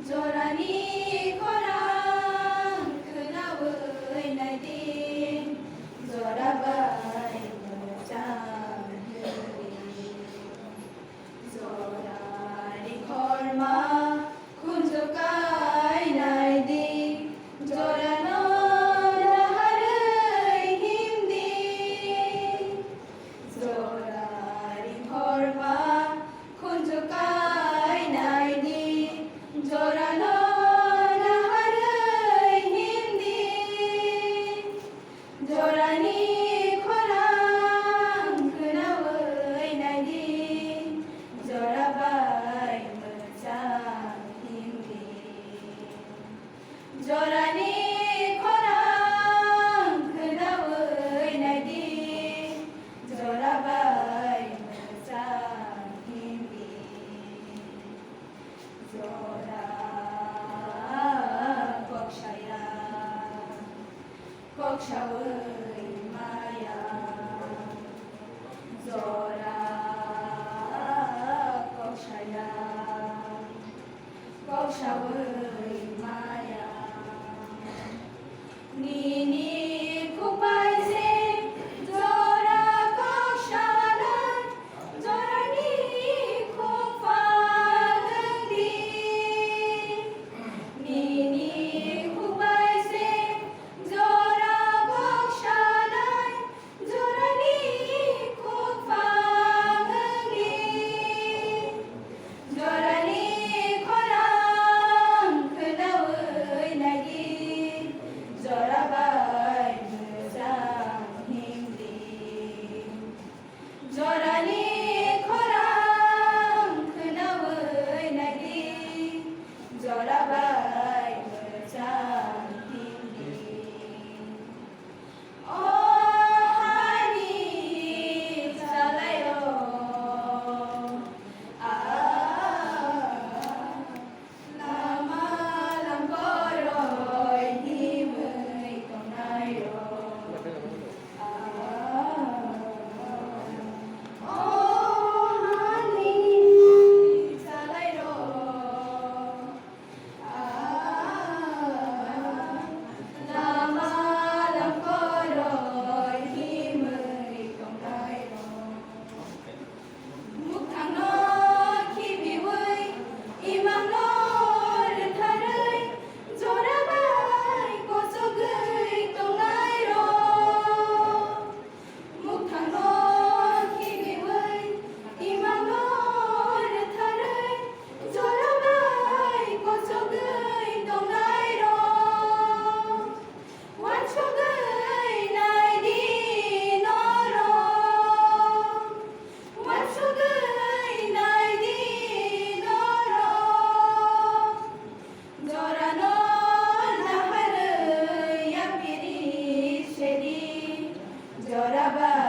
जरानि खरां खोनाबोनाय दिन जराबाय मोजां जरानि खरमा खुन्जु गायनाय दिन जरानो नाहारै हिमदि जरानि खरमा खुन्जु गायनाय दिन जरानो नाहारै हिमदि जरानि खरां खोनाबोनाय दिन जराबाय मोजां हिमदि जरानि खरां खोनाबोनाय दिन जराबाय मोजां हिमदि जरा कक्षाया कक्षावै माया जरा कक्षाया कक्षावै माया निनि खुबायजे जरा कक्षानाय जरानि खुफागोंदि निनि खुबायजे जरा कक्षानाय जरानि खुफागोंदि जरानि खरां खोनाबोनाय दिन जराबाय मोजां हिमदि जरानि खरां खोनाबोनाय दिन जराबाय मोजां हिमदि अहानि जालायो लामा लांगरय हिमै दंनायो अहानि जालायो लामा लांगरय हिमै दंनायो मुक्तांनो खिबिवै इमांनो रोंथारै जराबाय गजगै दंनाय र मुक्तांनो खिबिवै इमांनो रोंथारै जराबाय गजगै दंनाय र वानसगै नायदि नर वानसगै नायदि नर जरानो नाहारै आपिरि सेरि जराबाय